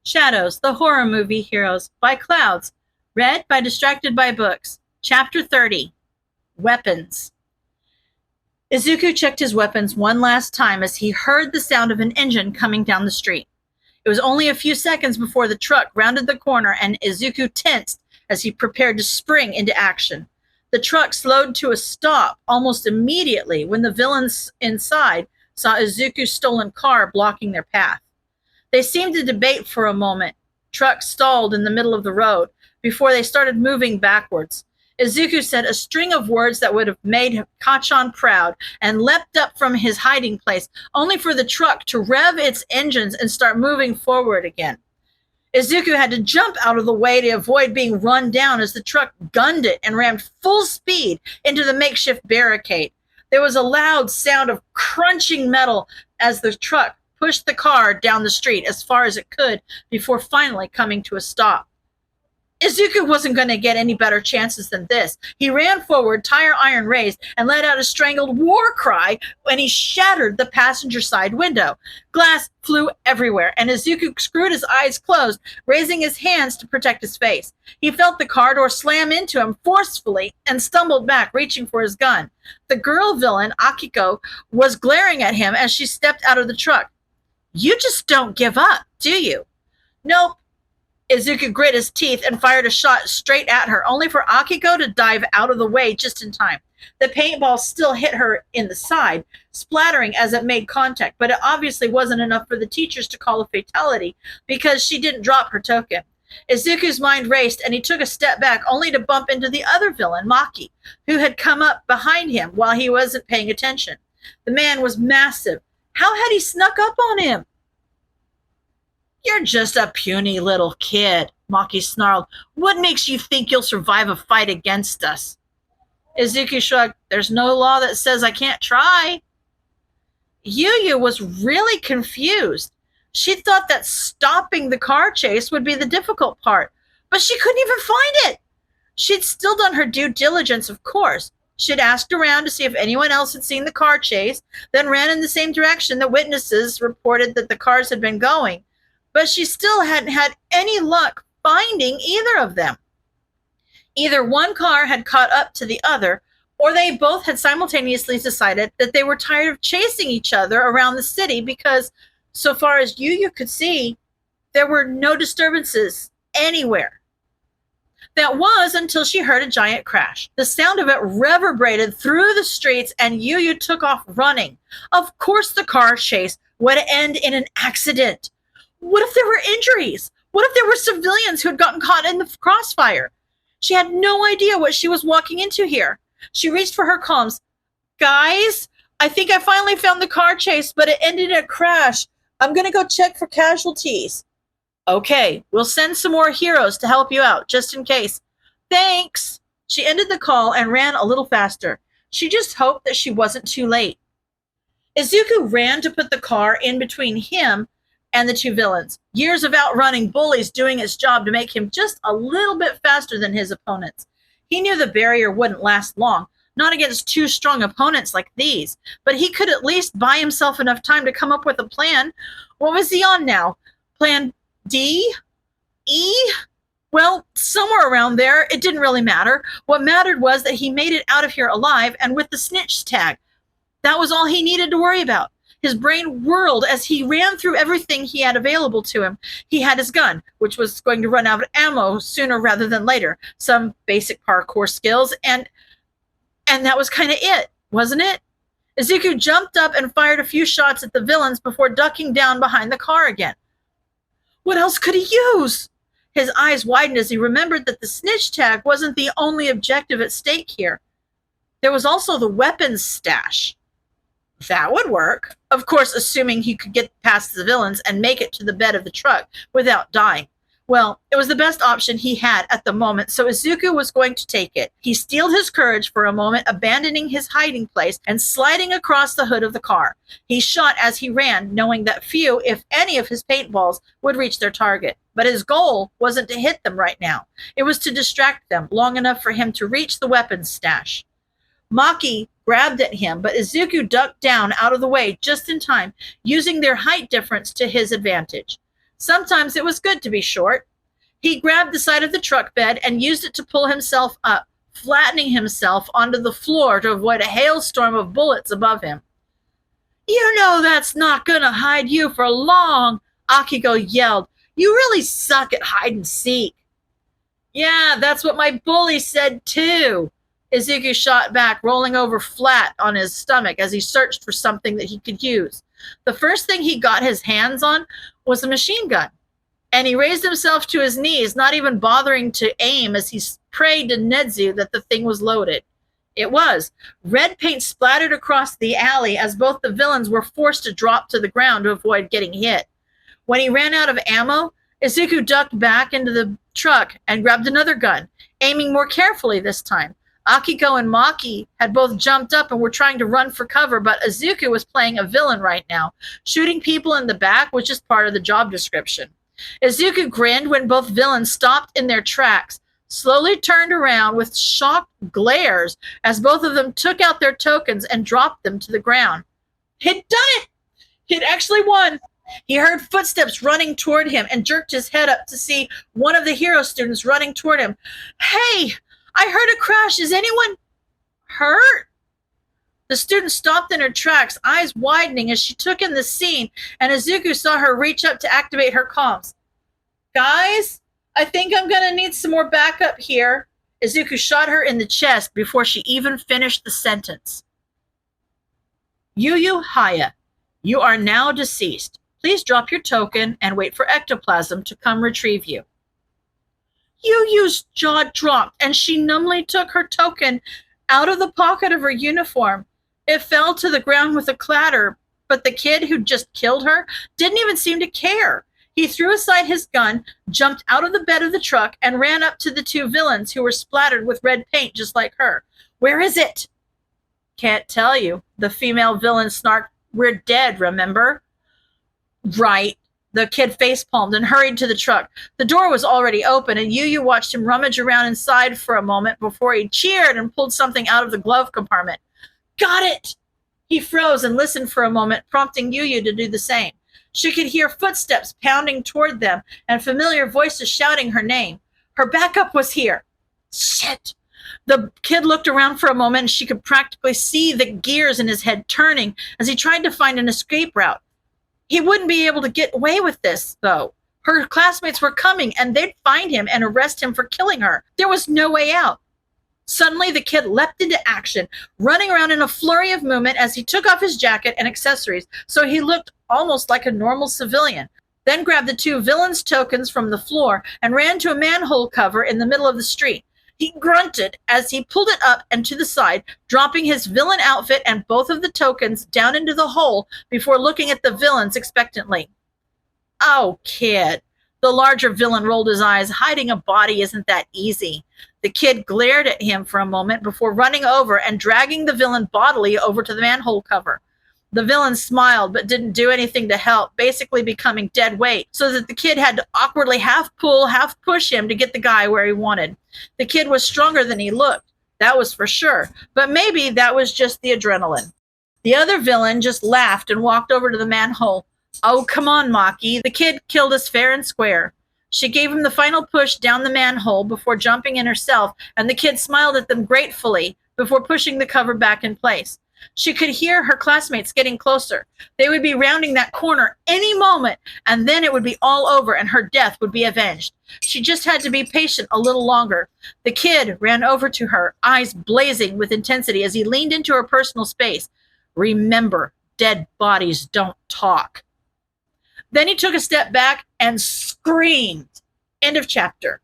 Shadows, the horror movie heroes by Clouds. Read by Distracted by Books. Chapter 30. Weapons. Izuku checked his weapons one last time as he heard the sound of an engine coming down the street. It was only a few seconds before the truck rounded the corner and Izuku tensed as he prepared to spring into action. The truck slowed to a stop almost immediately when the villains inside saw Izuku's stolen car blocking their path. They seemed to debate for a moment. Truck stalled in the middle of the road before they started moving backwards. Izuku said a string of words that would have made Kachan proud and leapt up from his hiding place, only for the truck to rev its engines and start moving forward again. Izuku had to jump out of the way to avoid being run down as the truck gunned it and rammed full speed into the makeshift barricade. There was a loud sound of crunching metal as the truck pushed the car down the street as far as it could before finally coming to a stop. Izuku wasn't going to get any better chances than this. He ran forward, tire iron raised, and let out a strangled war cry when he shattered the passenger side window. Glass flew everywhere, and Izuku screwed his eyes closed, raising his hands to protect his face. He felt the car door slam into him forcefully and stumbled back, reaching for his gun. The girl villain, Akiko, was glaring at him as she stepped out of the truck. "You just don't give up, do you?" "Nope." Izuku grit his teeth and fired a shot straight at her, only for Akiko to dive out of the way just in time. The paintball still hit her in the side, splattering as it made contact, but it obviously wasn't enough for the teachers to call a fatality because she didn't drop her token. Izuku's mind raced, and he took a step back only to bump into the other villain, Maki, who had come up behind him while he wasn't paying attention. The man was massive. How had he snuck up on him? "You're just a puny little kid," Maki snarled. "What makes you think you'll survive a fight against us?" Izuku shrugged. "There's no law that says I can't try." Yu was really confused. She thought that stopping the car chase would be the difficult part, but she couldn't even find it. She'd still done her due diligence, of course. She'd asked around to see if anyone else had seen the car chase, then ran in the same direction that witnesses reported that the cars had been going. But she still hadn't had any luck finding either of them. Either one car had caught up to the other, or they both had simultaneously decided that they were tired of chasing each other around the city because, so far as Yu could see, there were no disturbances anywhere. That was until she heard a giant crash. The sound of it reverberated through the streets and Yu took off running. Of course the car chase would end in an accident. What if there were injuries? What if there were civilians who had gotten caught in the crossfire? She had no idea what she was walking into here. She reached for her comms. "Guys, I think I finally found the car chase, but it ended in a crash. I'm going to go check for casualties." "Okay, we'll send some more heroes to help you out, just in case." "Thanks." She ended the call and ran a little faster. She just hoped that she wasn't too late. Izuku ran to put the car in between him and the two villains. Years of outrunning bullies doing its job to make him just a little bit faster than his opponents. He knew the barrier wouldn't last long, not against two strong opponents like these, but he could at least buy himself enough time to come up with a plan. What was he on now? Plan D? E? Well, somewhere around there. It didn't really matter. What mattered was that he made it out of here alive and with the snitch tag. That was all he needed to worry about. His brain whirled as he ran through everything he had available to him. He had his gun, which was going to run out of ammo sooner rather than later, some basic parkour skills, and that was kind of it, wasn't it? Izuku jumped up and fired a few shots at the villains before ducking down behind the car again. What else could he use? His eyes widened as he remembered that the snitch tag wasn't the only objective at stake here. There was also the weapons stash. That would work. Of course, assuming he could get past the villains and make it to the bed of the truck without dying. Well, it was the best option he had at the moment, so Izuku was going to take it. He steeled his courage for a moment, abandoning his hiding place and sliding across the hood of the car. He shot as he ran, knowing that few, if any, of his paintballs would reach their target. But his goal wasn't to hit them right now. It was to distract them long enough for him to reach the weapons stash. Maki grabbed at him, but Izuku ducked down out of the way just in time, using their height difference to his advantage. Sometimes it was good to be short. He grabbed the side of the truck bed and used it to pull himself up, flattening himself onto the floor to avoid a hailstorm of bullets above him. You know that's not going to hide you for long, Akiko yelled. You really suck at hide and seek. Yeah, that's what my bully said too. Izuku shot back, rolling over flat on his stomach as he searched for something that he could use. The first thing he got his hands on was a machine gun, and he raised himself to his knees, not even bothering to aim as he prayed to Nedzu that the thing was loaded. It was. Red paint splattered across the alley as both the villains were forced to drop to the ground to avoid getting hit. When he ran out of ammo, Izuku ducked back into the truck and grabbed another gun, aiming more carefully this time. Akiko and Maki had both jumped up and were trying to run for cover, but Izuku was playing a villain right now. Shooting people in the back was just part of the job description. Izuku grinned when both villains stopped in their tracks, slowly turned around with shocked glares as both of them took out their tokens and dropped them to the ground. He'd done it! He'd actually won! He heard footsteps running toward him and jerked his head up to see one of the hero students running toward him. Hey! I heard a crash. Is anyone hurt? The student stopped in her tracks, eyes widening as she took in the scene, and Izuku saw her reach up to activate her comms. Guys, I think I'm going to need some more backup here. Izuku shot her in the chest before she even finished the sentence. Yu Yu Haya, you are now deceased. Please drop your token and wait for ectoplasm to come retrieve you. Yu Yu's jaw dropped, and she numbly took her token out of the pocket of her uniform. It fell to the ground with a clatter, but the kid who just killed her didn't even seem to care. He threw aside his gun, jumped out of the bed of the truck, and ran up to the two villains who were splattered with red paint just like her. Where is it? Can't tell you. The female villain snarked. We're dead, remember? Right. The kid facepalmed and hurried to the truck. The door was already open, and Yu Yu watched him rummage around inside for a moment before he cheered and pulled something out of the glove compartment. Got it! He froze and listened for a moment, prompting Yu Yu to do the same. She could hear footsteps pounding toward them and familiar voices shouting her name. Her backup was here. Shit! The kid looked around for a moment, and she could practically see the gears in his head turning as he tried to find an escape route. He wouldn't be able to get away with this, though. Her classmates were coming, and they'd find him and arrest him for killing her. There was no way out. Suddenly, the kid leapt into action, running around in a flurry of movement as he took off his jacket and accessories, so he looked almost like a normal civilian. Then grabbed the two villains' tokens from the floor and ran to a manhole cover in the middle of the street. He grunted as he pulled it up and to the side, dropping his villain outfit and both of the tokens down into the hole before looking at the villains expectantly. Oh, kid. The larger villain rolled his eyes. Hiding a body isn't that easy. The kid glared at him for a moment before running over and dragging the villain bodily over to the manhole cover. The villain smiled but didn't do anything to help, basically becoming dead weight, so that the kid had to awkwardly half pull, half push him to get the guy where he wanted. The kid was stronger than he looked, that was for sure, but maybe that was just the adrenaline. The other villain just laughed and walked over to the manhole. Oh, come on, Maki. The kid killed us fair and square. She gave him the final push down the manhole before jumping in herself, and the kid smiled at them gratefully before pushing the cover back in place. She could hear her classmates getting closer. They would be rounding that corner any moment, and then it would be all over and her death would be avenged. She just had to be patient a little longer. The kid ran over to her, eyes blazing with intensity as he leaned into her personal space. Remember, dead bodies don't talk. Then he took a step back and screamed. End of chapter.